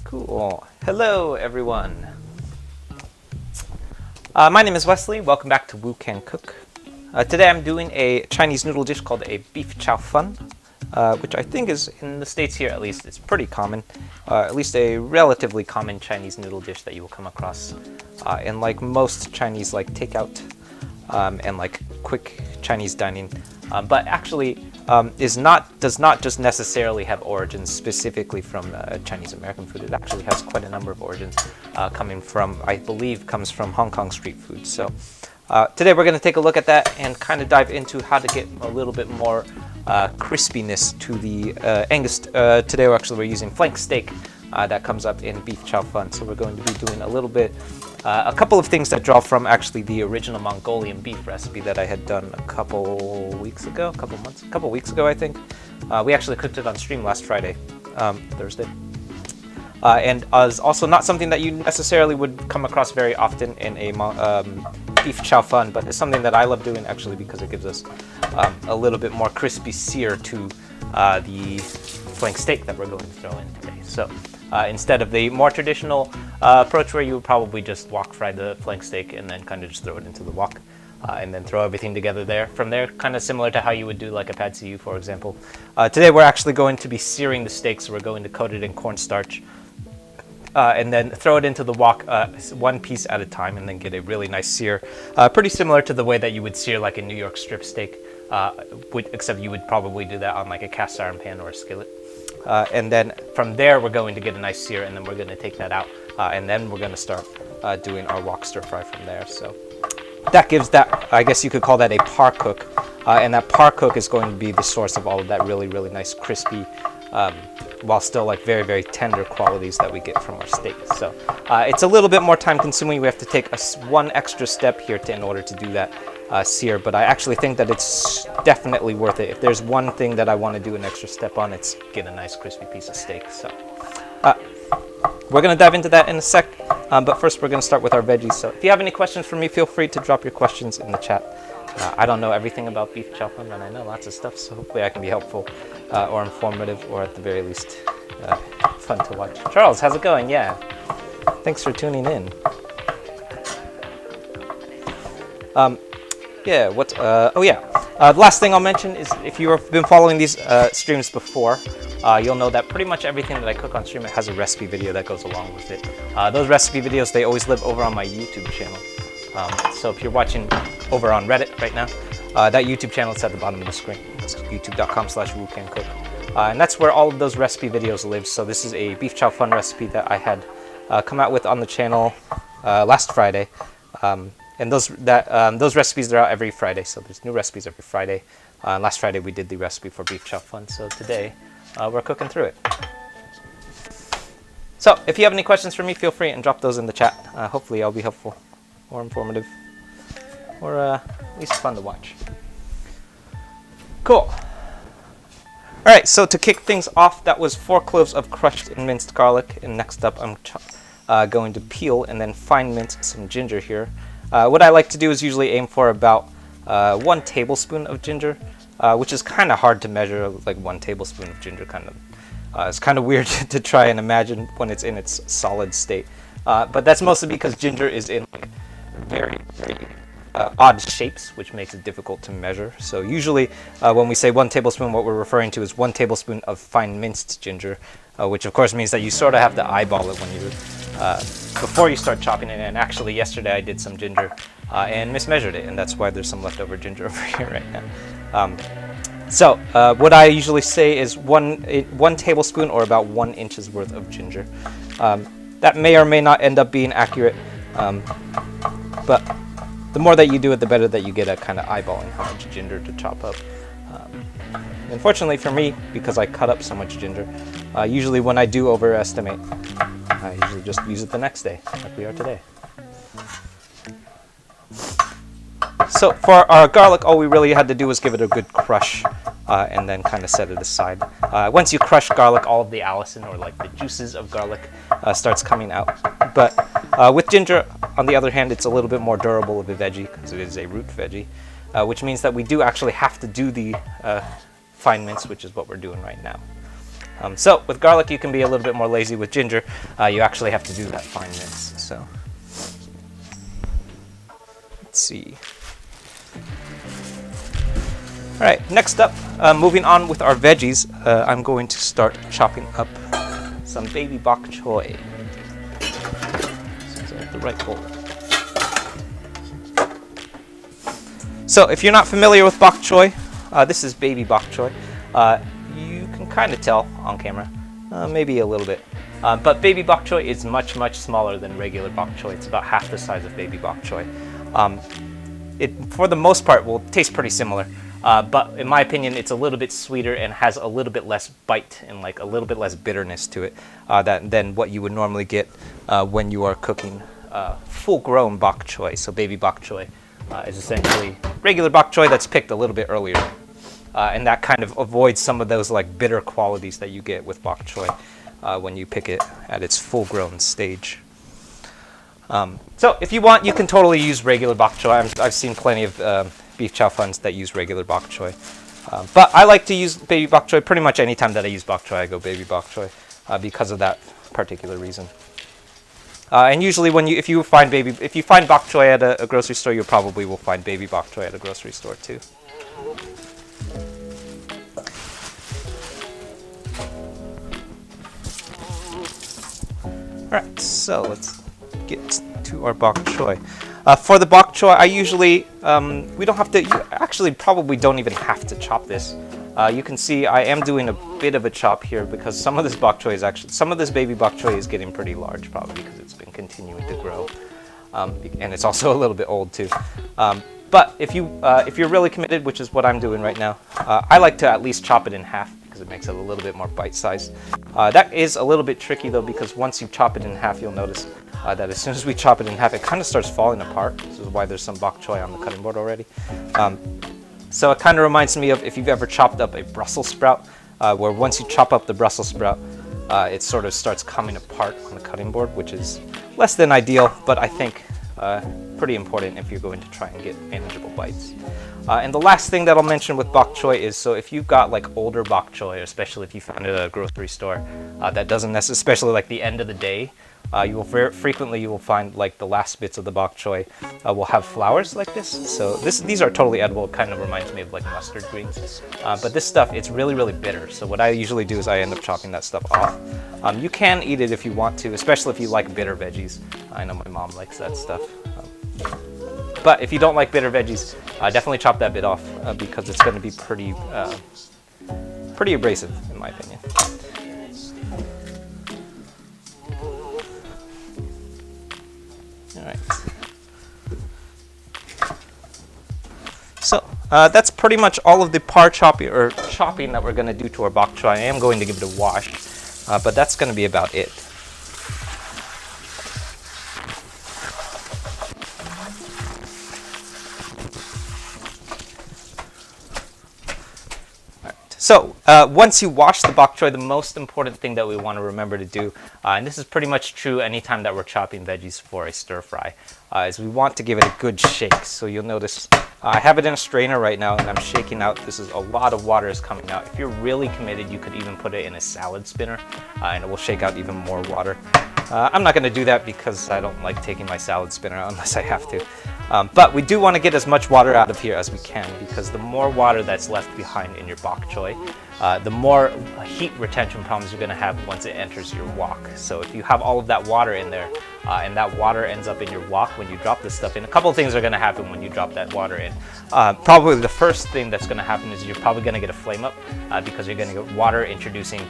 Cool. Hello, everyone. My name is Wesley. Welcome back to Woo Can Cook. Today I'm doing a Chinese noodle dish called a Beef Chow Fun, which I think is, in the States here at least, it's pretty common. At least a relatively common Chinese noodle dish that you will come across in like most Chinese like takeout and like quick Chinese dining. But actually does not just necessarily have origins specifically from Chinese American food. It actually has quite a number of origins coming from, I believe, comes from Hong Kong street food. So today we're going to take a look at that and kind of dive into how to get a little bit more crispiness to the Angus. Today we're using flank steak that comes up in Beef Chow Fun. So we're going to be doing a couple of things that draw from actually the original Mongolian beef recipe that I had done a couple weeks ago, I think. We actually cooked it on stream last Friday, Thursday. And is also not something that you necessarily would come across very often in a Beef Chow Fun, but it's something that I love doing actually because it gives us a little bit more crispy sear to the flank steak that we're going to throw in today. So instead of the more traditional approach where you would probably just wok fry the flank steak and then kind of just throw it into the wok and then throw everything together there. From there, kind of similar to how you would do like a pad see ew, for example. Today we're actually going to be searing the steak, so we're going to coat it in cornstarch and then throw it into the wok one piece at a time and then get a really nice sear. Pretty similar to the way that you would sear like a New York strip steak, except you would probably do that on like a cast iron pan or a skillet. And then from there we're going to get a nice sear, and then we're going to take that out and then we're going to start doing our wok stir fry from there. So that gives that, I guess you could call that a par cook, and that par cook is going to be the source of all of that really nice crispy while still like very tender qualities that we get from our steak. So it's a little bit more time consuming. We have to take one extra step here in order to do that sear, but I actually think that it's definitely worth it. If there's one thing that I want to do an extra step on, it's get a nice crispy piece of steak. So we're going to dive into that in a sec, but first we're going to start with our veggies. So if you have any questions for me, feel free to drop your questions in the chat. I don't know everything about Beef Chow Fun, but I know lots of stuff, so hopefully I can be helpful or informative, or at the very least fun to watch. Charles, how's it going? Yeah, thanks for tuning in. The last thing I'll mention is if you've been following these streams before, you'll know that pretty much everything that I cook on stream, it has a recipe video that goes along with it. Those recipe videos, they always live over on my YouTube channel. So if you're watching over on Reddit right now, that YouTube channel is at the bottom of the screen. It's youtube.com/woocancook. And that's where all of those recipe videos live. So this is a Beef Chow Fun recipe that I had come out with on the channel last Friday. And those recipes are out every Friday, so there's new recipes every Friday. Last Friday we did the recipe for Beef Chow Fun, so today we're cooking through it. So if you have any questions for me, feel free and drop those in the chat. Hopefully I'll be helpful or informative or at least fun to watch. Cool. All right, so to kick things off, that was 4 cloves of crushed and minced garlic, and next up I'm going to peel and then fine mince some ginger here. What I like to do is usually aim for about 1 tablespoon of ginger, which is kind of hard to measure. Like 1 tablespoon of ginger, it's kind of weird to try and imagine when it's in its solid state. But that's mostly because ginger is in like very odd shapes, which makes it difficult to measure. So usually when we say 1 tablespoon, what we're referring to is 1 tablespoon of fine minced ginger, which of course means that you sort of have to eyeball it when you before you start chopping it. And actually yesterday I did some ginger and mismeasured it, and that's why there's some leftover ginger over here right now. So what I usually say is 1 tablespoon or about 1 inch's worth of ginger. That may or may not end up being accurate, but the more that you do it, the better that you get at kind of eyeballing how much ginger to chop up. Unfortunately for me, because I cut up so much ginger, usually when I do overestimate, I usually just use it the next day, like we are today. So for our garlic, all we really had to do was give it a good crush and then kind of set it aside. Once you crush garlic, all of the allicin, or like the juices of garlic, starts coming out. But with ginger, on the other hand, it's a little bit more durable of a veggie because it is a root veggie, which means that we do actually have to do the fine mince, which is what we're doing right now. So with garlic, you can be a little bit more lazy. With ginger, you actually have to do that fine mince. So let's see. All right, next up, moving on with our veggies, I'm going to start chopping up some baby bok choy. So I have the right bowl. So if you're not familiar with bok choy, this is baby bok choy. You can kind of tell on camera, maybe a little bit. But baby bok choy is much, much smaller than regular bok choy. It's about half the size of baby bok choy. It, for the most part, will taste pretty similar. But in my opinion, it's a little bit sweeter and has a little bit less bite and like a little bit less bitterness to it than what you would normally get when you are cooking full-grown bok choy. So baby bok choy is essentially regular bok choy that's picked a little bit earlier. And that kind of avoids some of those like bitter qualities that you get with bok choy when you pick it at its full-grown stage. So if you want, you can totally use regular bok choy. I've seen plenty of Beef Chow Funs that use regular bok choy. But I like to use baby bok choy pretty much any time that I use bok choy. I go baby bok choy because of that particular reason. And usually, if you find bok choy at a grocery store, you probably will find baby bok choy at a grocery store too. All right, so let's get to our bok choy. For the bok choy, I usually, we don't have to, you actually probably don't even have to chop this. You can see I am doing a bit of a chop here because some of this bok choy is actually, some of this baby bok choy is getting pretty large probably because it's been continuing to grow. And it's also a little bit old too. But if you're really committed, which is what I'm doing right now, I like to at least chop it in half because it makes it a little bit more bite-sized. That is a little bit tricky though because once you chop it in half, you'll notice that as soon as we chop it in half, it kind of starts falling apart. This is why there's some bok choy on the cutting board already. So it kind of reminds me of if you've ever chopped up a Brussels sprout, where once you chop up the Brussels sprout, it sort of starts coming apart on the cutting board, which is less than ideal, but I think pretty important if you're going to try and get manageable bites. And the last thing that I'll mention with bok choy is, so if you've got like older bok choy, especially if you found it at a grocery store, that doesn't necessarily, especially like the end of the day, you will very frequently find like the last bits of the bok choy will have flowers like this. So these are totally edible. It kind of reminds me of like mustard greens. But this stuff, it's really, really bitter. So what I usually do is I end up chopping that stuff off. You can eat it if you want to, especially if you like bitter veggies. I know my mom likes that stuff. But if you don't like bitter veggies, definitely chop that bit off because it's going to be pretty abrasive in my opinion. All right. So that's pretty much all of the chopping that we're going to do to our bok choy. I am going to give it a wash, but that's going to be about it. So once you wash the bok choy, the most important thing that we want to remember to do, and this is pretty much true anytime that we're chopping veggies for a stir fry, is we want to give it a good shake. So you'll notice I have it in a strainer right now and I'm shaking out. This is a lot of water is coming out. If you're really committed, you could even put it in a salad spinner and it will shake out even more water. I'm not going to do that because I don't like taking my salad spinner out unless I have to. But we do want to get as much water out of here as we can because the more water that's left behind in your bok choy, the more heat retention problems you're going to have once it enters your wok. So if you have all of that water in there and that water ends up in your wok when you drop this stuff in, a couple of things are going to happen when you drop that water in. Probably the first thing that's going to happen is you're probably going to get a flame up because you're going to get water introducing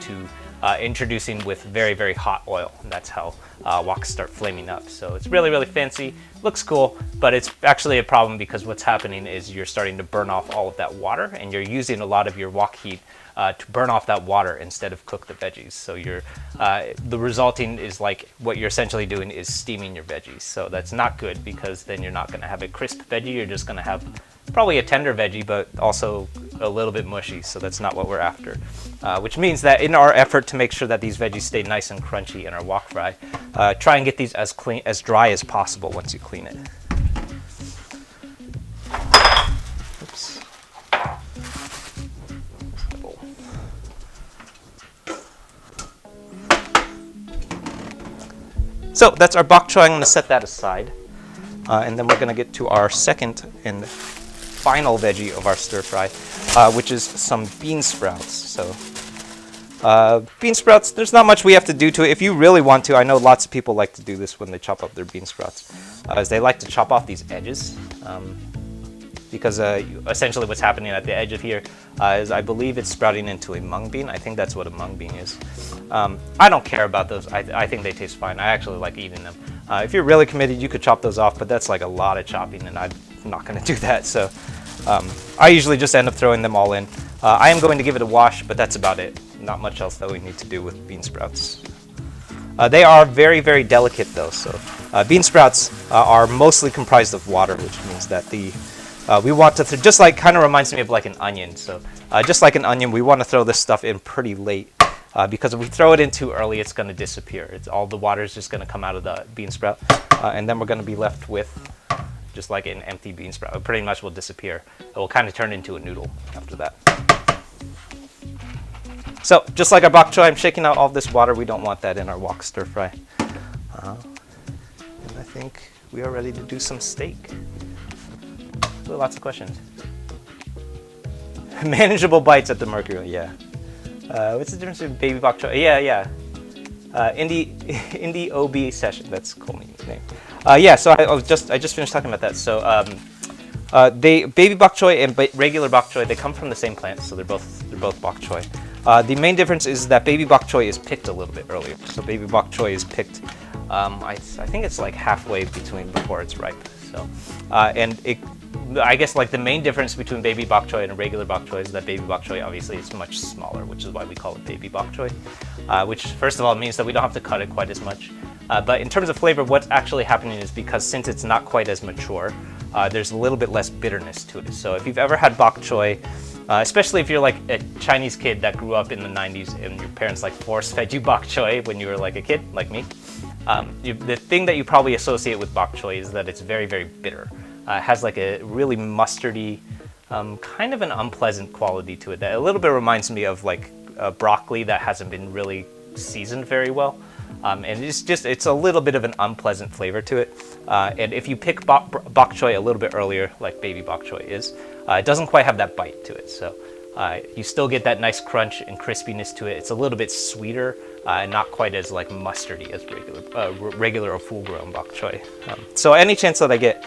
with very, very hot oil. And that's how woks start flaming up. So it's really, really fancy, looks cool, but it's actually a problem because what's happening is you're starting to burn off all of that water and you're using a lot of your wok heat to burn off that water instead of cook the veggies. So the resulting is like what you're essentially doing is steaming your veggies. So that's not good because then you're not going to have a crisp veggie. You're just going to have probably a tender veggie, but also a little bit mushy. So that's not what we're after. Which means that in our effort to make sure that these veggies stay nice and crunchy in our wok fry, try and get these as dry as possible once you clean it. Oops. So that's our bok choy. I'm going to set that aside. And then we're going to get to our second and final veggie of our stir fry, which is some bean sprouts. So bean sprouts, there's not much we have to do to it. If you really want to, I know lots of people like to do this when they chop up their bean sprouts, is they like to chop off these edges. Because essentially what's happening at the edge of here is I believe it's sprouting into a mung bean. I think that's what a mung bean is. I don't care about those. I think they taste fine. I actually like eating them. If you're really committed, you could chop those off, but that's like a lot of chopping, and I'm not going to do that. So I usually just end up throwing them all in. I am going to give it a wash, but that's about it. Not much else that we need to do with bean sprouts. They are very, very delicate though. So bean sprouts are mostly comprised of water, which means that we want to, just like, kind of reminds me of like an onion. So just like an onion, we want to throw this stuff in pretty late because if we throw it in too early, it's going to disappear. All the water is just going to come out of the bean sprout, and then we're going to be left with just like an empty bean sprout. It pretty much will disappear. It will kind of turn into a noodle after that. So just like our bok choy, I'm shaking out all this water. We don't want that in our wok stir fry. And I think we are ready to do some steak. Lots of questions. Manageable bites at the Mercury, yeah. What's the difference between baby bok choy? Yeah. Indie OB session. That's a cool name. Yeah. So I just finished talking about that. So baby bok choy and regular bok choy, they come from the same plant, so they're both bok choy. The main difference is that baby bok choy is picked a little bit earlier. So baby bok choy is picked. I think it's like halfway before it's ripe. So I guess like the main difference between baby bok choy and a regular bok choy is that baby bok choy obviously is much smaller, which is why we call it baby bok choy, which first of all means that we don't have to cut it quite as much. But in terms of flavor, what's actually happening is because since it's not quite as mature, there's a little bit less bitterness to it. So if you've ever had bok choy, especially if you're like a Chinese kid that grew up in the 90s and your parents like force-fed you bok choy when you were like a kid, like me, the thing that you probably associate with bok choy is that it's very, very bitter. It has like a really mustardy, kind of an unpleasant quality to it that a little bit reminds me of like broccoli that hasn't been really seasoned very well. And it's a little bit of an unpleasant flavor to it. And if you pick bok choy a little bit earlier, like baby bok choy is, it doesn't quite have that bite to it. So you still get that nice crunch and crispiness to it. It's a little bit sweeter and not quite as like mustardy as regular or full-grown bok choy. So any chance that I get,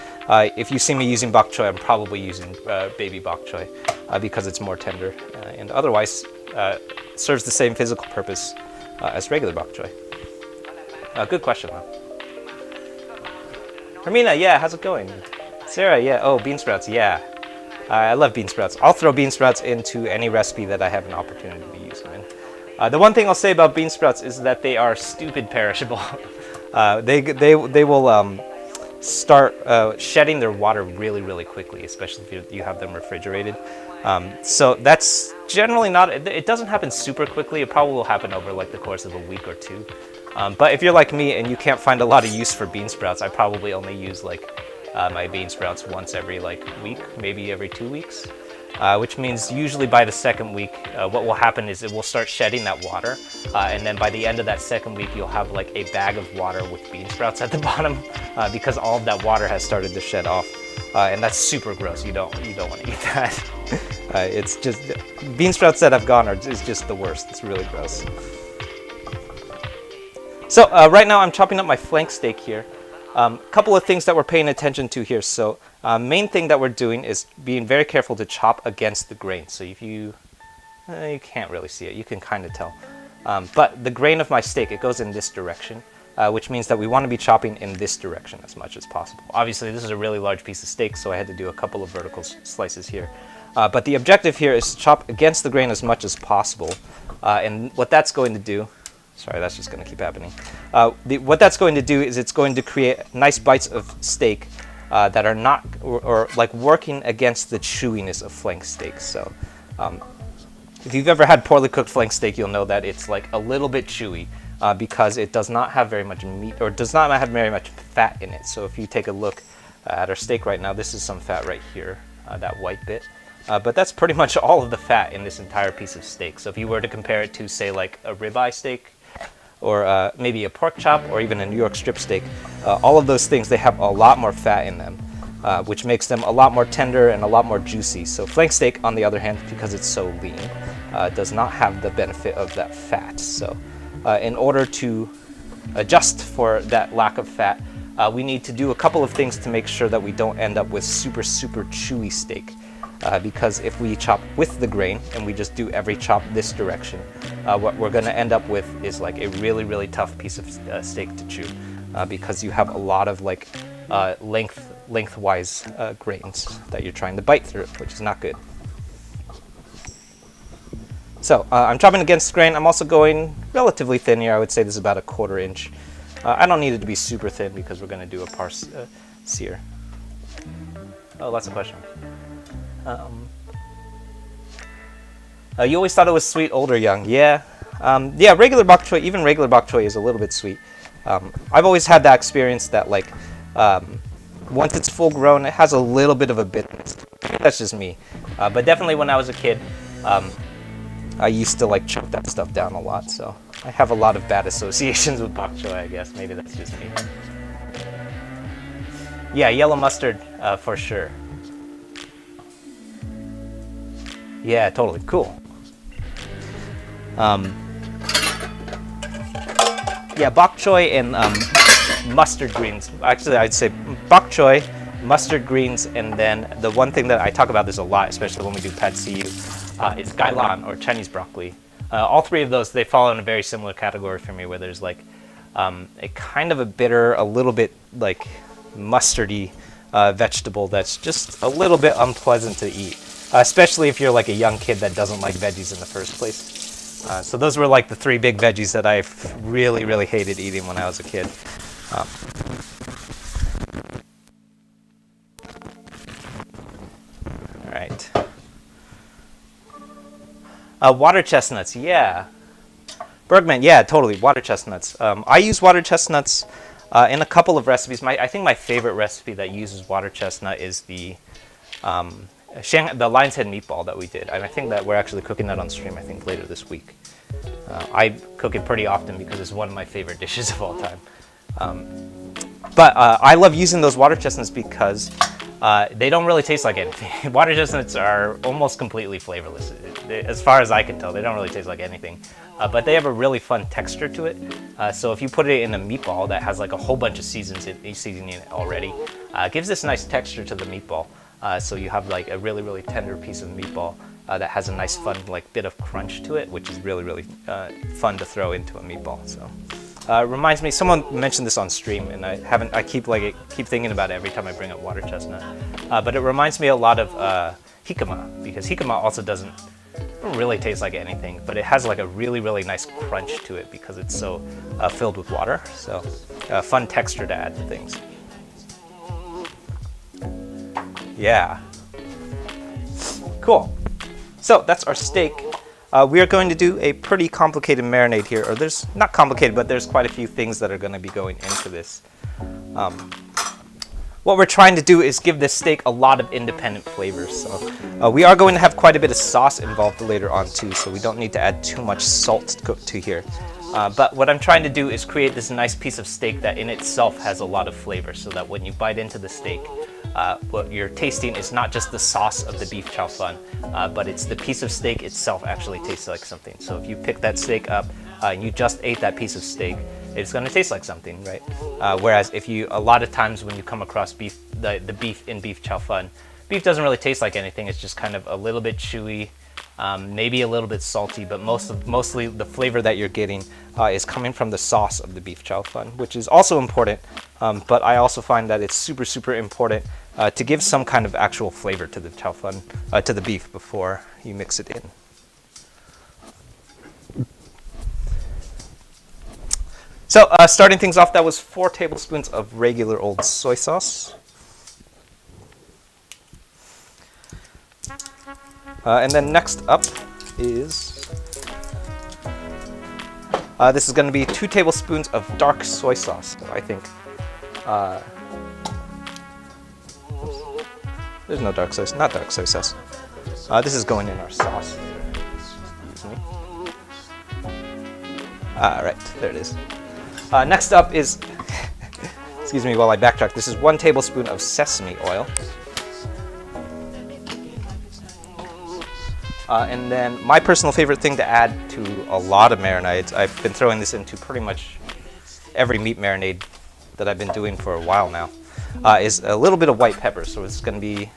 if you see me using bok choy, I'm probably using baby bok choy because it's more tender and otherwise serves the same physical purpose as regular bok choy. Good question, though. Hermina, yeah, how's it going? Sarah, yeah. Oh, bean sprouts, yeah. I love bean sprouts. I'll throw bean sprouts into any recipe that I have an opportunity to use them in. The one thing I'll say about bean sprouts is that they are stupid perishable. They will start shedding their water really, really quickly, especially if you have them refrigerated. So that's generally not, it doesn't happen super quickly. It probably will happen over like the course of a week or two. But if you're like me and you can't find a lot of use for bean sprouts, I probably only use like my bean sprouts once every like week, maybe every 2 weeks. Which means usually by the second week, what will happen is it will start shedding that water. And then by the end of that second week, you'll have like a bag of water with bean sprouts at the bottom because all of that water has started to shed off. And that's super gross. You don't want to eat that. It's just, bean sprouts that have gone is just the worst. It's really gross. So right now I'm chopping up my flank steak here. A couple of things that we're paying attention to here. So main thing that we're doing is being very careful to chop against the grain. So if you can't really see it, you can kind of tell. But the grain of my steak, it goes in this direction, which means that we want to be chopping in this direction as much as possible. Obviously, this is a really large piece of steak, so I had to do a couple of vertical slices here. But the objective here is to chop against the grain as much as possible. And what that's going to do, sorry, that's just going to keep happening. What that's going to do is it's going to create nice bites of steak that are not, or like working against the chewiness of flank steak. So if you've ever had poorly cooked flank steak, you'll know that it's like a little bit chewy because it does not have very much meat or does not have very much fat in it. So if you take a look at our steak right now, this is some fat right here, that white bit. But that's pretty much all of the fat in this entire piece of steak. So if you were to compare it to, say, like a ribeye steak, or maybe a pork chop, or even a New York strip steak, all of those things, they have a lot more fat in them, which makes them a lot more tender and a lot more juicy. So flank steak, on the other hand, because it's so lean, does not have the benefit of that fat. So in order to adjust for that lack of fat, we need to do a couple of things to make sure that we don't end up with super chewy steak. Because if we chop with the grain and we just do every chop this direction, what we're going to end up with is like a really tough piece of steak to chew, because you have a lot of like lengthwise grains that you're trying to bite through, which is not good. So I'm chopping against grain. I'm also going relatively thin here. I would say this is about a 1/4 inch. I don't need it to be super thin because we're going to do a sear. Oh, that's a question. You always thought it was sweet, old or young? Yeah. Yeah, regular bok choy, even regular bok choy is a little bit sweet. I've always had that experience that like once it's full grown, it has a little bit of a bitterness. That's just me. But definitely when I was a kid, I used to like choke that stuff down a lot, so I have a lot of bad associations with bok choy, I guess. Maybe that's just me. Yeah, yellow mustard for sure. Yeah, totally. Cool. Yeah, bok choy and mustard greens. Actually, I'd say bok choy, mustard greens, and then the one thing that I talk about this a lot, especially when we do pad see ew, is gailan, or Chinese broccoli. All three of those, they fall in a very similar category for me, where there's like a kind of a bitter, a little bit like mustardy vegetable that's just a little bit unpleasant to eat. Especially if you're like a young kid that doesn't like veggies in the first place. So those were like the 3 big veggies that I really hated eating when I was a kid. All right. Water chestnuts, yeah. Bergman, yeah, totally. Water chestnuts. I use water chestnuts in a couple of recipes. I think my favorite recipe that uses water chestnut is the lion's head meatball that we did, and I think that we're actually cooking that on stream, I think, later this week. I cook it pretty often because it's one of my favorite dishes of all time. But I love using those water chestnuts because they don't really taste like anything. Water chestnuts are almost completely flavorless. As far as I can tell, they don't really taste like anything. But they have a really fun texture to it. So if you put it in a meatball that has like a whole bunch of seasoning in it already, it gives this nice texture to the meatball. So you have like a really tender piece of meatball that has a nice fun like bit of crunch to it, which is really fun to throw into a meatball. So it reminds me, someone mentioned this on stream, and I keep thinking about it every time I bring up water chestnut. But it reminds me a lot of jicama, because jicama also doesn't really taste like anything, but it has like a really nice crunch to it because it's so filled with water. So fun texture to add to things. Yeah. Cool. So that's our steak. We are going to do a pretty complicated marinade here, or there's not complicated, but there's quite a few things that are going to be going into this. What we're trying to do is give this steak a lot of independent flavors. So we are going to have quite a bit of sauce involved later on too, so we don't need to add too much salt to here. But what I'm trying to do is create this nice piece of steak that in itself has a lot of flavor, so that when you bite into the steak, what you're tasting is not just the sauce of the Beef Chow Fun, but it's the piece of steak itself actually tastes like something. So if you pick that steak up and you just ate that piece of steak, it's going to taste like something, right? Whereas if a lot of times when you come across beef, the beef in Beef Chow Fun, beef doesn't really taste like anything. It's just kind of a little bit chewy, maybe a little bit salty, but mostly the flavor that you're getting is coming from the sauce of the Beef Chow Fun, which is also important. But I also find that it's super important to give some kind of actual flavor to the chow fun, to the beef before you mix it in. So starting things off, that was 4 tablespoons of regular old soy sauce. And then next up is, this is going to be 2 tablespoons of dark soy sauce. So I think, there's no dark soy, not dark soy sauce. This is going in our sauce. Excuse me. All right, there it is. Next up is, excuse me while I backtrack, this is 1 tablespoon of sesame oil. And then my personal favorite thing to add to a lot of marinades, I've been throwing this into pretty much every meat marinade that I've been doing for a while now, is a little bit of white pepper. So it's going to be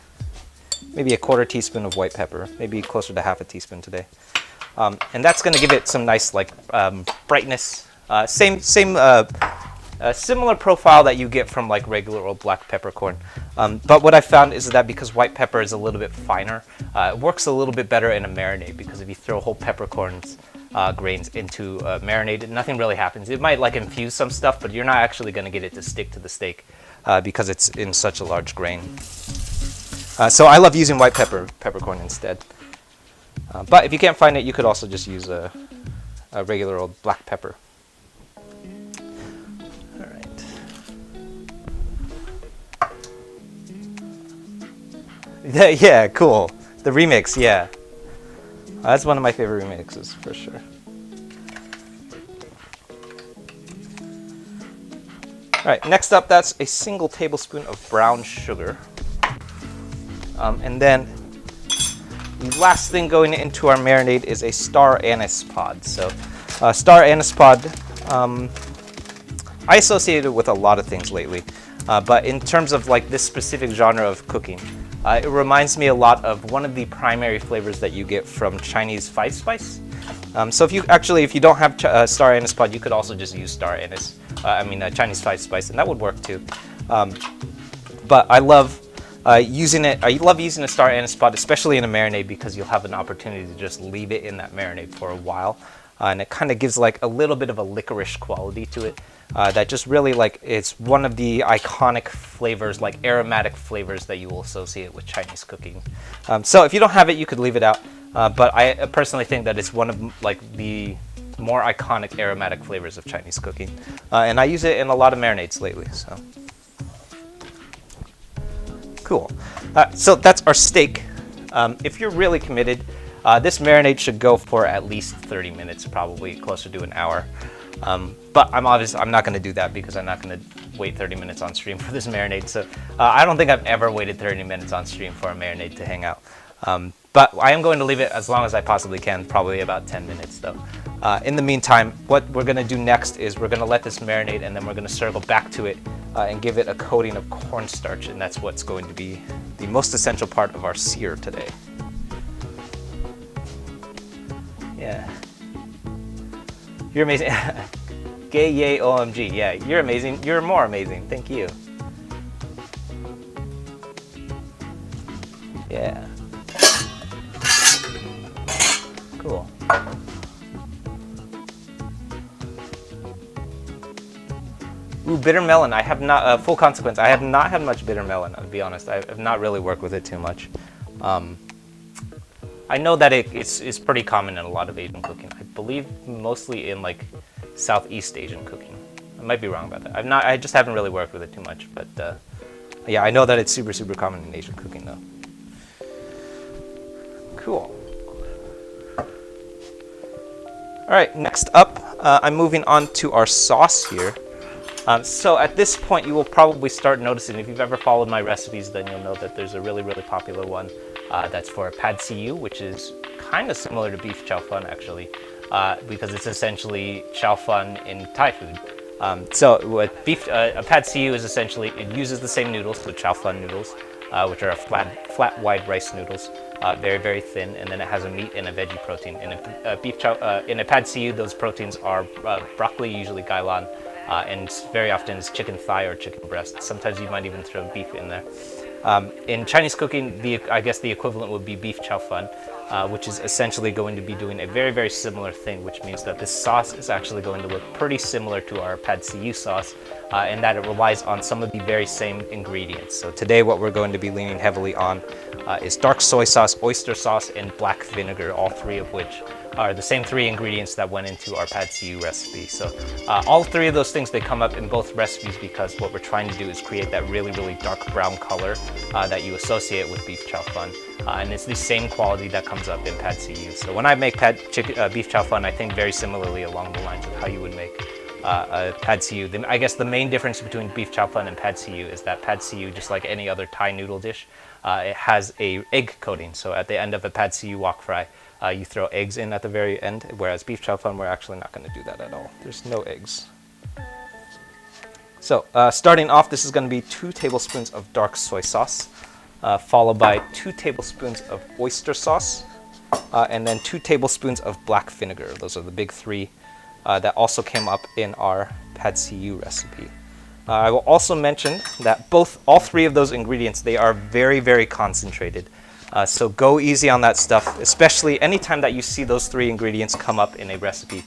maybe a 1/4 teaspoon of white pepper, maybe closer to 1/2 teaspoon today. And that's going to give it some nice like brightness. Similar profile that you get from like regular old black peppercorn. But what I found is that because white pepper is a little bit finer, it works a little bit better in a marinade, because if you throw whole peppercorns grains into a marinade, nothing really happens. It might like infuse some stuff, but you're not actually going to get it to stick to the steak because it's in such a large grain. So I love using white peppercorn instead. But if you can't find it, you could also just use a regular old black pepper. All right. Yeah, cool. The remix, yeah. That's one of my favorite remixes for sure. All right, next up, that's a single tablespoon of brown sugar. And then the last thing going into our marinade is a star anise pod. So star anise pod, I associate it with a lot of things lately. But in terms of like this specific genre of cooking, it reminds me a lot of one of the primary flavors that you get from Chinese 5-spice. So if you don't have star anise pod, you could also just use star anise. Chinese 5-spice, and that would work too. But I love using it. I love using a star anise pod, especially in a marinade, because you'll have an opportunity to just leave it in that marinade for a while, and it kind of gives like a little bit of a licorice quality to it. That just really like, it's one of the iconic flavors, like aromatic flavors that you will associate with Chinese cooking. So if you don't have it, you could leave it out. But I personally think that it's one of like the more iconic aromatic flavors of Chinese cooking, and I use it in a lot of marinades lately. So cool. So that's our steak. If you're really committed, this marinade should go for at least 30 minutes, probably closer to an hour. But I'm not going to do that, because I'm not going to wait 30 minutes on stream for this marinade. So I don't think I've ever waited 30 minutes on stream for a marinade to hang out. But I am going to leave it as long as I possibly can, probably about 10 minutes though. In the meantime, what we're going to do next is we're going to let this marinate, and then we're going to circle back to it and give it a coating of cornstarch, and that's what's going to be the most essential part of our sear today. Yeah. You're amazing. Gay yay OMG. Yeah, you're amazing. You're more amazing. Thank you. Yeah. Cool. Ooh, bitter melon. I have not, full consequence, I have not had much bitter melon, I'll be honest. I have not really worked with it too much. I know that it's pretty common in a lot of Asian cooking. I believe mostly in like Southeast Asian cooking. I might be wrong about that. I just haven't really worked with it too much, but yeah, I know that it's super, super common in Asian cooking though. Cool. All right, next up, I'm moving on to our sauce here. So at this point, you will probably start noticing, if you've ever followed my recipes, then you'll know that there's a really, really popular one that's for pad see ew, which is kind of similar to beef chow fun, actually, because it's essentially chow fun in Thai food. So with a pad see ew is essentially, it uses the same noodles, the chow fun noodles, which are flat, wide rice noodles, very, very thin, and then it has a meat and a veggie protein. In a pad see ew, those proteins are broccoli, usually gailan, and very often it's chicken thigh or chicken breast. Sometimes you might even throw beef in there. In Chinese cooking, I guess the equivalent would be beef chow fun, which is essentially going to be doing a very, very similar thing, which means that this sauce is actually going to look pretty similar to our pad see ew sauce, in that it relies on some of the very same ingredients. So today what we're going to be leaning heavily on is dark soy sauce, oyster sauce, and black vinegar, all three of which are the same 3 ingredients that went into our pad see ew recipe. So all 3 of those things, they come up in both recipes because what we're trying to do is create that really, really dark brown color that you associate with Beef Chow Fun. And it's the same quality that comes up in pad see ew. So when I make Beef Chow Fun, I think very similarly along the lines of how you would make a pad see ew. I guess the main difference between Beef Chow Fun and pad see ew is that pad see ew, just like any other Thai noodle dish, it has a egg coating. So at the end of a pad see ew wok fry, you throw eggs in at the very end, whereas Beef Chow Fun, we're actually not going to do that at all. There's no eggs. So starting off, this is going to be 2 tablespoons of dark soy sauce, followed by 2 tablespoons of oyster sauce, and then 2 tablespoons of black vinegar. Those are the big 3 that also came up in our pad see ew recipe. I will also mention that all 3 of those ingredients, they are very, very concentrated. So go easy on that stuff, especially anytime that you see those 3 ingredients come up in a recipe.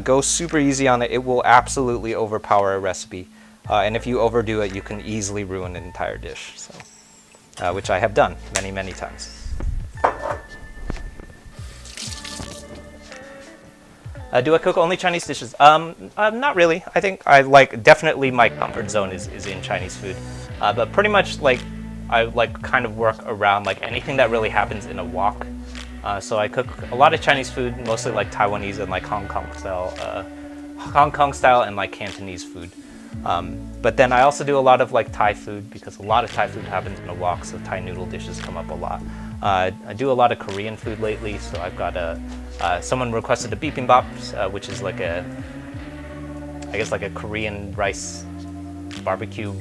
Go super easy on it. It will absolutely overpower a recipe. And if you overdo it, you can easily ruin an entire dish, so, which I have done many, many times. Do I cook only Chinese dishes? Not really. I think definitely my comfort zone is in Chinese food. But pretty much I kind of work around anything that really happens in a wok. So I cook a lot of Chinese food, mostly Taiwanese and Hong Kong style and Cantonese food. But then I also do a lot of Thai food because a lot of Thai food happens in a wok, so Thai noodle dishes come up a lot. I do a lot of Korean food lately, so I've got someone requested a bibimbap, which is I guess a Korean rice barbecue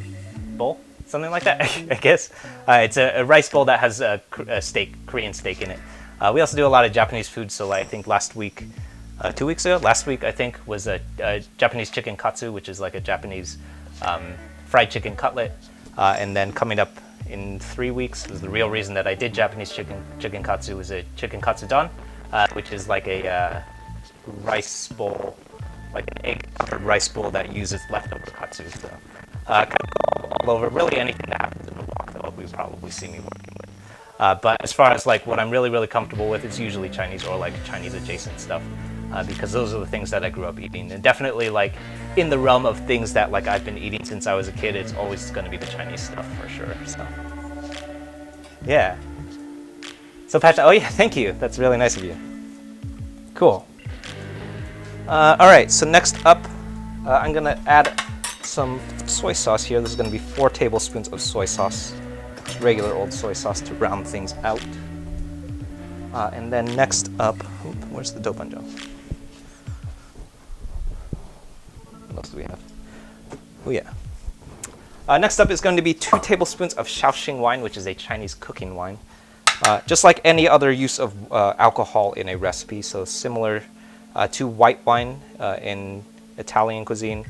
bowl. Something like that, I guess. It's a rice bowl that has a Korean steak in it. We also do a lot of Japanese food, so I think last week, 2 weeks ago, last week I think was a Japanese chicken katsu, which is a Japanese fried chicken cutlet. And then coming up in 3 weeks was the real reason that I did Japanese chicken katsu, was a chicken katsudon, which is a rice bowl, an egg-covered rice bowl that uses leftover katsu. So, kind of all over, really anything that happens in the wok that we probably see me working with. But as far as what I'm really, really comfortable with, it's usually Chinese or Chinese adjacent stuff, because those are the things that I grew up eating. And definitely in the realm of things that I've been eating since I was a kid, it's always going to be the Chinese stuff for sure. So yeah. So Patrick, oh yeah, thank you. That's really nice of you. Cool. All right, so next up, I'm going to add some soy sauce here. This is going to be 4 tablespoons of soy sauce, just regular old soy sauce to round things out. And then next up, where's the dopanjang? What else do we have? Oh yeah. Next up is going to be 2 tablespoons of Shaoxing wine, which is a Chinese cooking wine. Just like any other use of alcohol in a recipe, so similar to white wine in Italian cuisine,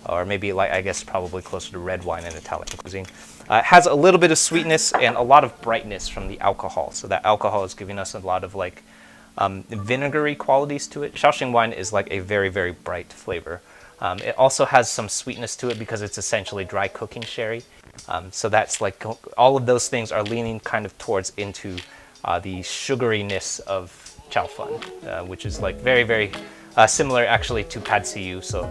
or maybe I guess probably closer to red wine in Italian cuisine. It has a little bit of sweetness and a lot of brightness from the alcohol. So that alcohol is giving us a lot of vinegary qualities to it. Shaoxing wine is a very, very bright flavor. It also has some sweetness to it because it's essentially dry cooking sherry. So that's all of those things are leaning kind of towards into the sugariness of Chow Fun, which is very, very similar actually to pad see ew. So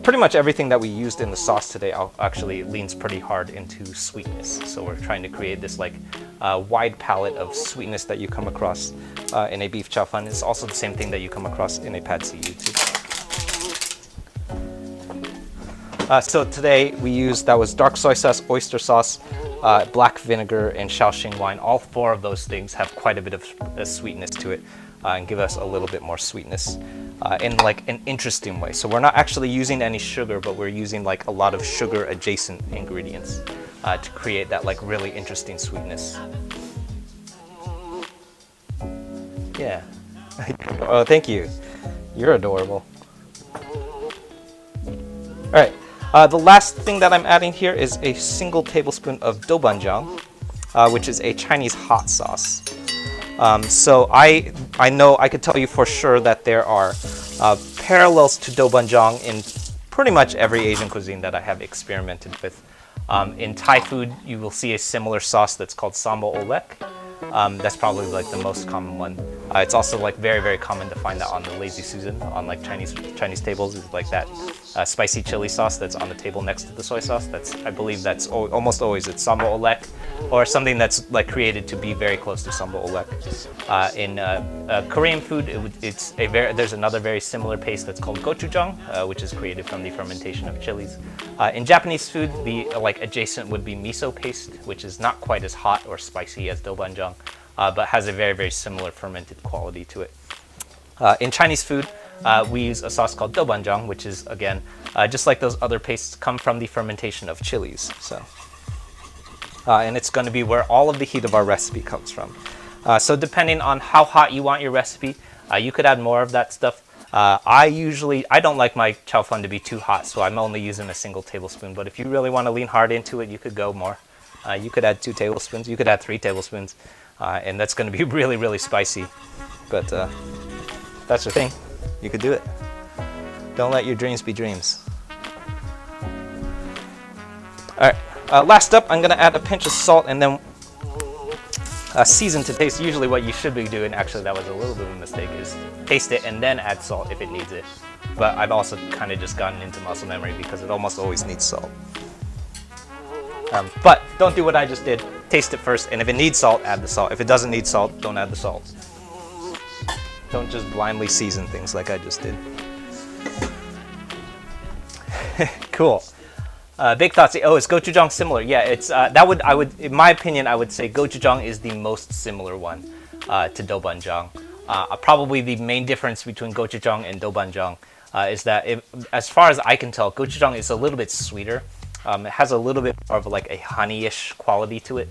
pretty much everything that we used in the sauce today actually leans pretty hard into sweetness. So we're trying to create this wide palette of sweetness that you come across in a Beef Chow Fun. It's also the same thing that you come across in a pad see ew too. So today we used, that was dark soy sauce, oyster sauce, black vinegar, and Shaoxing wine. All 4 of those things have quite a bit of sweetness to it and give us a little bit more sweetness in an interesting way. So we're not actually using any sugar, but we're using a lot of sugar adjacent ingredients to create that really interesting sweetness. Yeah. Oh, thank you. You're adorable. All right. The last thing that I'm adding here is a single tablespoon of doubanjiang, which is a Chinese hot sauce. So I know I could tell you for sure that there are parallels to doubanjiang in pretty much every Asian cuisine that I have experimented with. In Thai food, you will see a similar sauce that's called sambal olek. That's probably like the most common one. It's also like very common to find that on the lazy Susan on like Chinese tables, is like that spicy chili sauce that's on the table next to the soy sauce. I believe that's almost always it's sambal olek, or something that's like created to be very close to sambal olek. In Korean food, there's another very similar paste that's called gochujang, which is created from the fermentation of chilies. In Japanese food, the like adjacent would be miso paste, which is not quite as hot or spicy as doubanjiang, but has a very similar fermented quality to it. In Chinese food, we use a sauce called doubanjiang, which is, again, just like those other pastes, come from the fermentation of chilies. So, and it's going to be where all of the heat of our recipe comes from. So depending on how hot you want your recipe, you could add more of that stuff. I don't like my chow fun to be too hot, so I'm only using a single tablespoon. But if you really want to lean hard into it, you could go more. You could add 2 tablespoons. You could add 3 tablespoons. And that's going to be really spicy. But that's the thing. You could do it. Don't let your dreams be dreams. All right. Last up, I'm going to add a pinch of salt and then season to taste. Usually what you should be doing, actually that was a little bit of a mistake, is taste it and then add salt if it needs it. But I've also kind of just gotten into muscle memory because it almost always needs salt. But don't do what I just did. Taste it first, and if it needs salt, add the salt. If it doesn't need salt, don't add the salt. Don't just blindly season things like I just did. Cool. Big thoughts. Oh, is gochujang similar? Yeah, it's in my opinion, I would say gochujang is the most similar one to doubanjiang. Probably the main difference between gochujang and doubanjiang is that, as far as I can tell, gochujang is a little bit sweeter. It has a little bit more of like a honey-ish quality to it,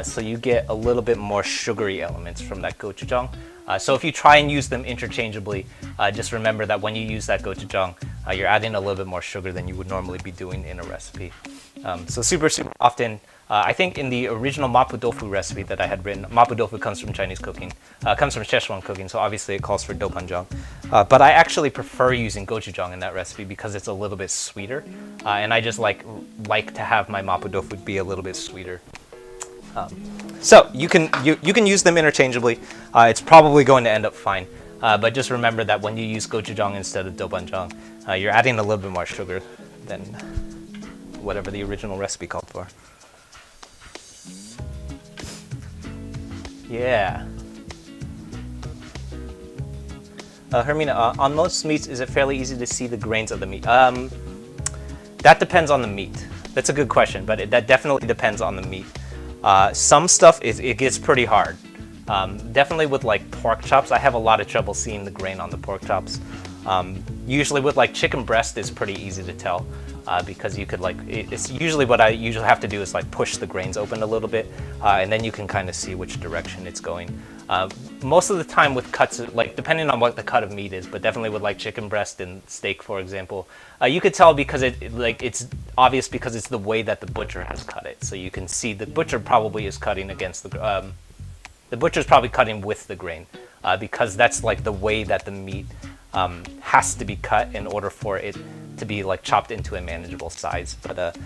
so you get a little bit more sugary elements from that gochujang. So if you try and use them interchangeably, just remember that when you use that gochujang, you're adding a little bit more sugar than you would normally be doing in a recipe. So super often, I think in the original mapo tofu recipe that I had written, mapo tofu comes from Chinese cooking, comes from Szechuan cooking, so obviously it calls for doubanjiang. But I actually prefer using gochujang in that recipe because it's a little bit sweeter, and I just like to have my mapo tofu be a little bit sweeter. So you can use them interchangeably. It's probably going to end up fine, but just remember that when you use gochujang instead of doubanjiang, you're adding a little bit more sugar than whatever the original recipe called for. Yeah. Hermina, on most meats, is it fairly easy to see the grains of the meat? That depends on the meat. That's a good question, but that definitely depends on the meat. Some stuff, it gets pretty hard. Definitely with like pork chops, I have a lot of trouble seeing the grain on the pork chops. Usually with like chicken breast, it's pretty easy to tell. Because you could it's usually what I usually have to do is like push the grains open a little bit, and then you can kind of see which direction it's going. Most of the time with cuts, like depending on what the cut of meat is, but definitely with like chicken breast and steak, for example, you could tell because it's obvious because it's the way that the butcher has cut it. So you can see the butcher probably is cutting against the butcher's probably cutting with the grain, because that's like the way that the meat has to be cut in order for it to be like chopped into a manageable size. But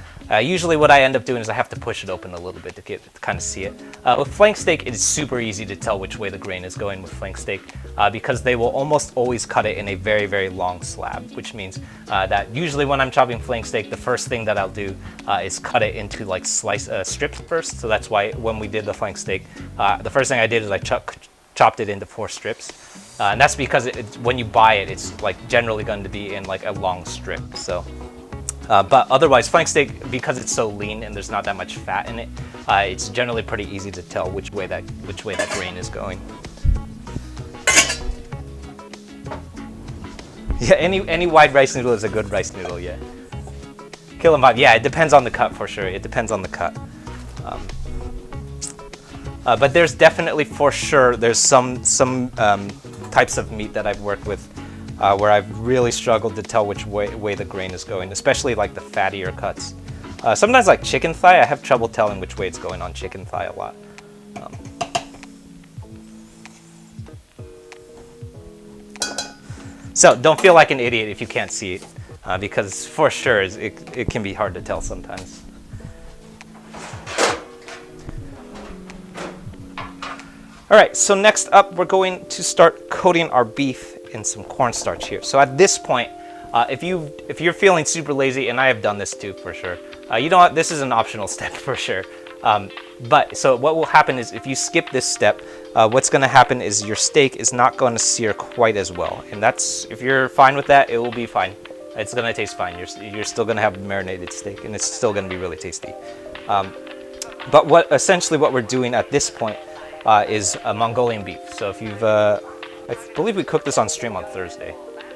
usually what I end up doing is I have to push it open a little bit to kind of see it. With flank steak, it's super easy to tell which way the grain is going with flank steak, because they will almost always cut it in a very long slab, which means that usually when I'm chopping flank steak, the first thing that I'll do is cut it into like strips first. So that's why when we did the flank steak, the first thing I did is I chopped it into 4 strips. And that's because when you buy it, it's like generally going to be in like a long strip. So, but otherwise, flank steak, because it's so lean and there's not that much fat in it, it's generally pretty easy to tell which way that grain is going. Yeah, any wide rice noodle is a good rice noodle. Yeah, kilomat. Yeah, it depends on the cut for sure. It depends on the cut. But there's definitely, for sure, there's some types of meat that I've worked with where I've really struggled to tell which way the grain is going, especially like the fattier cuts. Sometimes like chicken thigh, I have trouble telling which way it's going on chicken thigh a lot. So don't feel like an idiot if you can't see it, because for sure it can be hard to tell sometimes. All right, so next up, we're going to start coating our beef in some cornstarch here. So at this point, if you're feeling super lazy, and I have done this too for sure, you know what? This is an optional step for sure. But so what will happen is if you skip this step, what's going to happen is your steak is not going to sear quite as well. And that's, if you're fine with that, it will be fine. It's going to taste fine. You're still going to have marinated steak, and it's still going to be really tasty. But essentially what we're doing at this point is a Mongolian beef. So if you've, I believe we cooked this on stream on Thursday.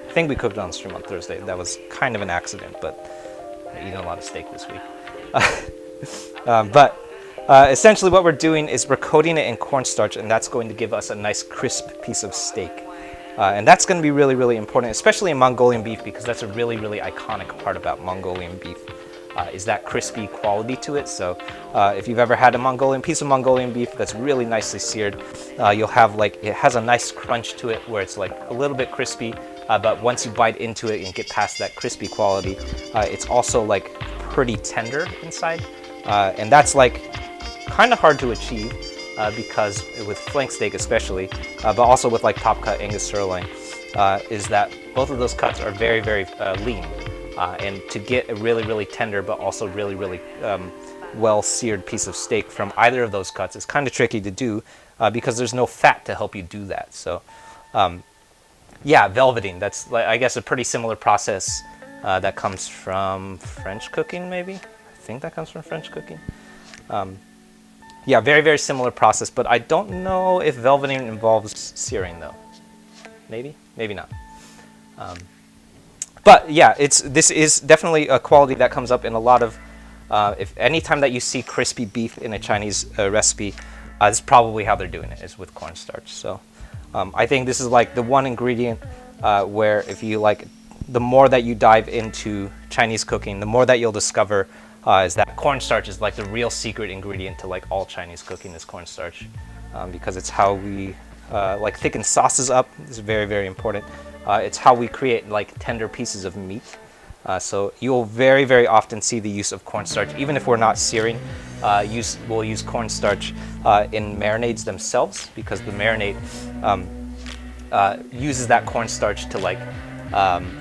I think we cooked it on stream on Thursday. That was kind of an accident, but I eat a lot of steak this week. Essentially what we're doing is we're coating it in cornstarch, and that's going to give us a nice crisp piece of steak. And that's going to be really, really important, especially in Mongolian beef, because that's a really, really iconic part about Mongolian beef, is that crispy quality to it. So if you've ever had a piece of Mongolian beef that's really nicely seared, you'll have like, it has a nice crunch to it where it's like a little bit crispy, but once you bite into it and get past that crispy quality, it's also like pretty tender inside. And that's like kind of hard to achieve. Because with flank steak especially, but also with like top cut Angus sirloin, is that both of those cuts are very, very lean. And to get a really, really tender, but also really, really well seared piece of steak from either of those cuts is kind of tricky to do because there's no fat to help you do that. So yeah, velveting, that's like, I guess a pretty similar process that comes from French cooking maybe. I think that comes from French cooking. Yeah, very, very similar process, but I don't know if velveting involves searing though. Maybe, maybe not. But yeah, this is definitely a quality that comes up in a lot of, if anytime that you see crispy beef in a Chinese recipe, this is probably how they're doing it, is with cornstarch. So I think this is like the one ingredient where if you like, the more that you dive into Chinese cooking, the more that you'll discover is that cornstarch is like the real secret ingredient to like all Chinese cooking is cornstarch, because it's how we like thicken sauces up. It's very, very important. It's how we create like tender pieces of meat. So you'll very, very often see the use of cornstarch, even if we're not searing. We'll use cornstarch in marinades themselves, because the marinade uses that cornstarch to like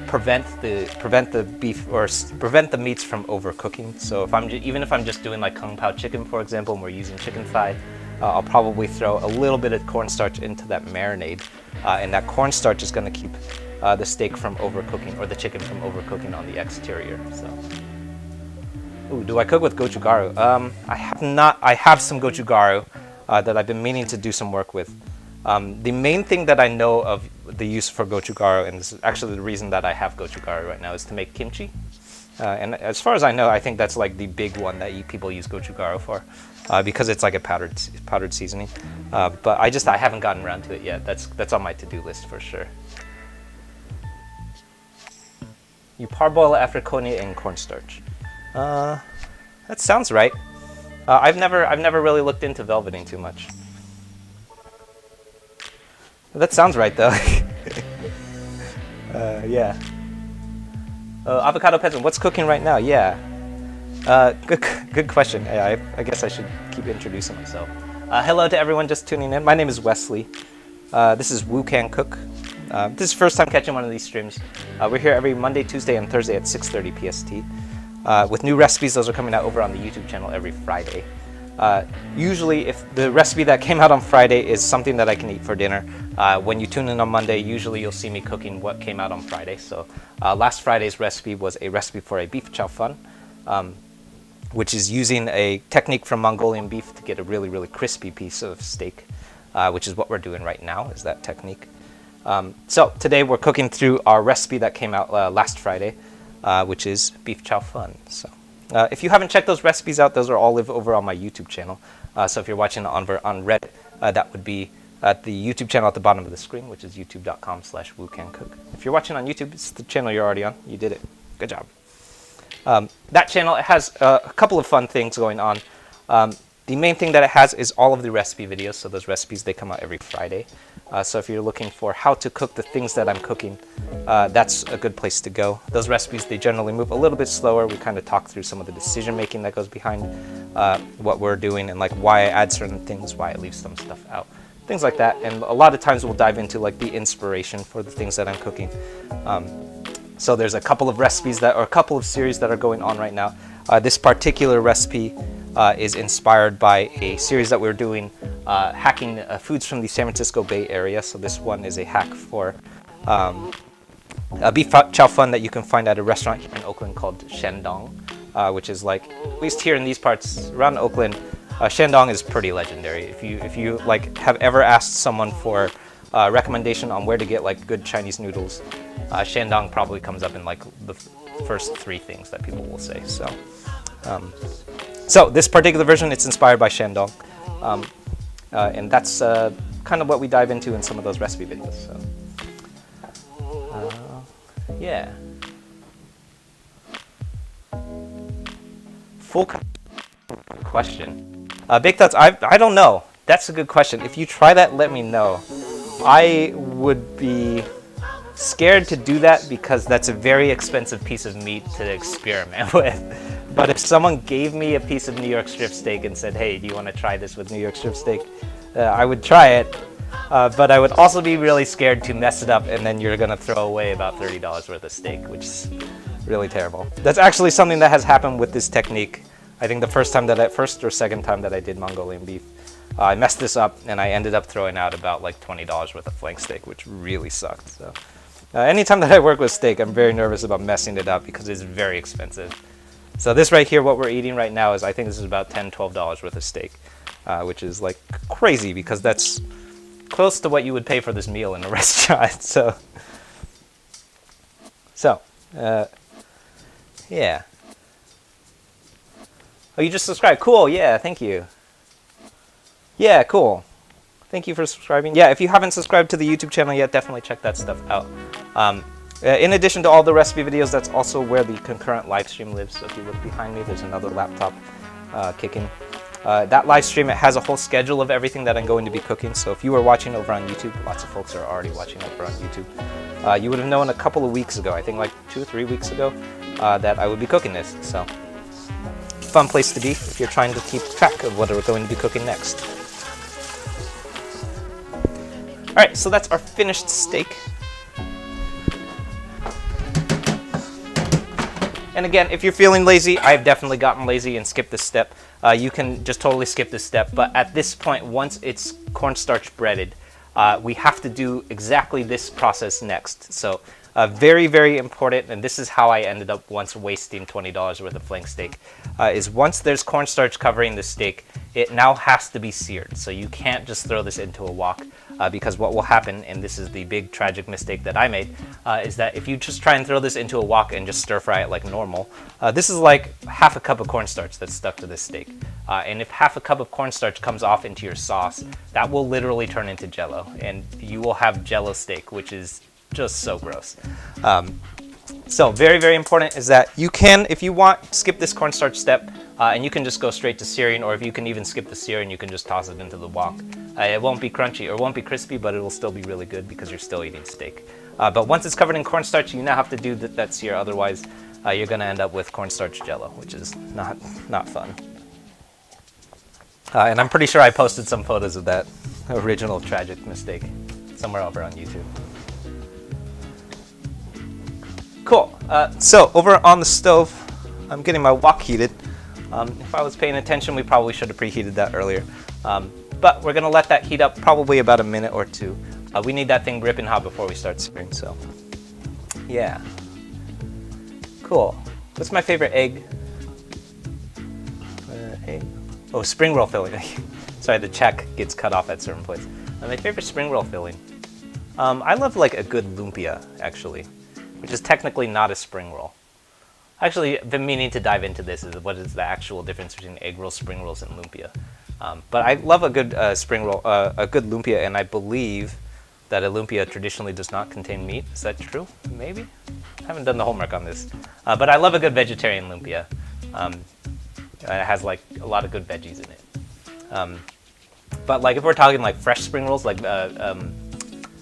prevent the beef or prevent the meats from overcooking. So even if I'm just doing like kung pao chicken, for example, and we're using chicken thigh, I'll probably throw a little bit of cornstarch into that marinade, and that cornstarch is going to keep the steak from overcooking, or the chicken from overcooking on the exterior. So, ooh, do I cook with Gochugaru? I have not. I have some Gochugaru that I've been meaning to do some work with. The main thing that I know of the use for Gochugaru, and this is actually the reason that I have Gochugaru right now, is to make kimchi. And as far as I know, I think that's like the big one that people use Gochugaru for, because it's like a powdered seasoning. But I haven't gotten around to it yet. That's on my to-do list for sure. You parboil it after coating it in cornstarch. That sounds right. I've never really looked into velveting too much. That sounds right though. Yeah. Avocado peasant, what's cooking right now? Yeah. Good question. Yeah, I guess I should keep introducing myself. Hello to everyone just tuning in. My name is Wesley. This is Wu Can Cook. This is first time catching one of these streams. We're here every Monday, Tuesday, and Thursday at 6:30 PST. With new recipes, those are coming out over on the YouTube channel every Friday. Usually, if the recipe that came out on Friday is something that I can eat for dinner, when you tune in on Monday, usually you'll see me cooking what came out on Friday. So last Friday's recipe was a recipe for a Beef Chow Fun, which is using a technique from Mongolian beef to get a really, really crispy piece of steak, which is what we're doing right now, is that technique. So today we're cooking through our recipe that came out last Friday, which is Beef Chow Fun. So if you haven't checked those recipes out, those are all live over on my YouTube channel. So if you're watching on Reddit, that would be at the YouTube channel at the bottom of the screen, which is youtube.com/WuCanCook. If you're watching on YouTube, it's the channel you're already on. You did it. Good job. That channel has a couple of fun things going on. The main thing that it has is all of the recipe videos. So those recipes, they come out every Friday. So if you're looking for how to cook the things that I'm cooking, that's a good place to go. Those recipes, they generally move a little bit slower. We kind of talk through some of the decision making that goes behind what we're doing, and like why I add certain things, why I leave some stuff out. things like that. And a lot of times we'll dive into like the inspiration for the things that I'm cooking. So there's a couple of recipes or a couple of series that are going on right now. This particular recipe is inspired by a series that we're doing, hacking foods from the San Francisco Bay Area. So this one is a hack for a Beef Chow Fun that you can find at a restaurant here in Oakland called Shandong, which is like, at least here in these parts around Oakland, Shandong is pretty legendary. If you like have ever asked someone for recommendation on where to get like good Chinese noodles, Shandong probably comes up in like the first 3 things that people will say. So this particular version, it's inspired by Shandong, and that's kind of what we dive into in some of those recipe videos. So, yeah. Full question. Baked thoughts, I don't know. That's a good question. If you try that, let me know. I would be scared to do that because that's a very expensive piece of meat to experiment with. But if someone gave me a piece of New York strip steak and said, hey, do you want to try this with New York strip steak? I would try it. But I would also be really scared to mess it up and then you're going to throw away about $30 worth of steak, which is really terrible. That's actually something that has happened with this technique. I think the first or second time that I did Mongolian beef, I messed this up and I ended up throwing out about like $20 worth of flank steak, which really sucked. So anytime that I work with steak, I'm very nervous about messing it up because it's very expensive. So this right here, what we're eating right now is, I think this is about $10, $12 worth of steak, which is like crazy because that's close to what you would pay for this meal in a restaurant. Yeah. Oh, you just subscribed. Cool. Yeah, thank you. Yeah, cool. Thank you for subscribing. Yeah, if you haven't subscribed to the YouTube channel yet, definitely check that stuff out. In addition to all the recipe videos, that's also where the concurrent live stream lives. So if you look behind me, there's another laptop kicking. That live stream, it has a whole schedule of everything that I'm going to be cooking. So if you were watching over on YouTube, lots of folks are already watching over on YouTube. You would have known a couple of weeks ago, I think like 2 or 3 weeks ago, that I would be cooking this. So fun place to be if you're trying to keep track of what we're going to be cooking next. All right, so that's our finished steak. And again, if you're feeling lazy, I've definitely gotten lazy and skipped this step. You can just totally skip this step, but at this point, once it's cornstarch breaded, we have to do exactly this process next. So very, very important, and this is how I ended up once wasting $20 worth of flank steak, is once there's cornstarch covering the steak, it now has to be seared. So you can't just throw this into a wok, because what will happen, and this is the big tragic mistake that I made, is that if you just try and throw this into a wok and just stir fry it like normal, this is like half a cup of cornstarch that's stuck to this steak. And if half a cup of cornstarch comes off into your sauce, that will literally turn into jello, and you will have jello steak, which is just so gross. So very, very important is that you can, if you want, skip this cornstarch step, and you can just go straight to searing, or if you can even skip the searing, you can just toss it into the wok. It won't be crunchy or won't be crispy, but it will still be really good because you're still eating steak. But once it's covered in cornstarch, you now have to do that sear, otherwise you're going to end up with cornstarch jello, which is not fun. And I'm pretty sure I posted some photos of that original tragic mistake somewhere over on YouTube. Cool. So over on the stove, I'm getting my wok heated. If I was paying attention, we probably should have preheated that earlier. But we're going to let that heat up probably about a minute or two. We need that thing ripping hot before we start searing, so yeah. Cool. What's my favorite egg? Egg? Oh, spring roll filling. Sorry, the check gets cut off at certain points. My favorite spring roll filling. I love like a good lumpia, actually, which is technically not a spring roll. Actually, I've been meaning to dive into this, is what is the actual difference between egg rolls, spring rolls, and lumpia. But I love a good spring roll, a good lumpia, and I believe that a lumpia traditionally does not contain meat. Is that true? Maybe? I haven't done the homework on this. But I love a good vegetarian lumpia. It has like a lot of good veggies in it. But like if we're talking like fresh spring rolls, like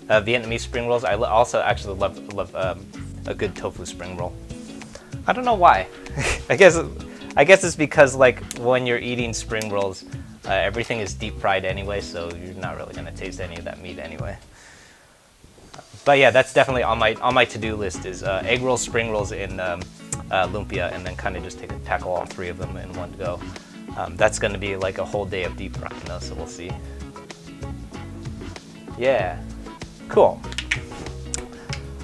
Vietnamese spring rolls, I also actually love a good tofu spring roll. I don't know why. I guess it's because like when you're eating spring rolls, Everything is deep fried anyway, so you're not really gonna taste any of that meat anyway. But yeah, that's definitely on my to-do list is egg rolls, spring rolls, and lumpia, and then kind of just tackle all 3 of them in one go. That's gonna be like a whole day of deep frying though, so we'll see. Yeah, cool.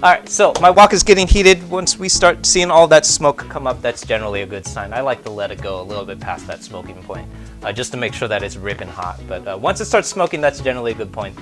All right, so my wok is getting heated. Once we start seeing all that smoke come up, that's generally a good sign. I like to let it go a little bit past that smoking point, just to make sure that it's ripping hot. But once it starts smoking, that's generally a good point.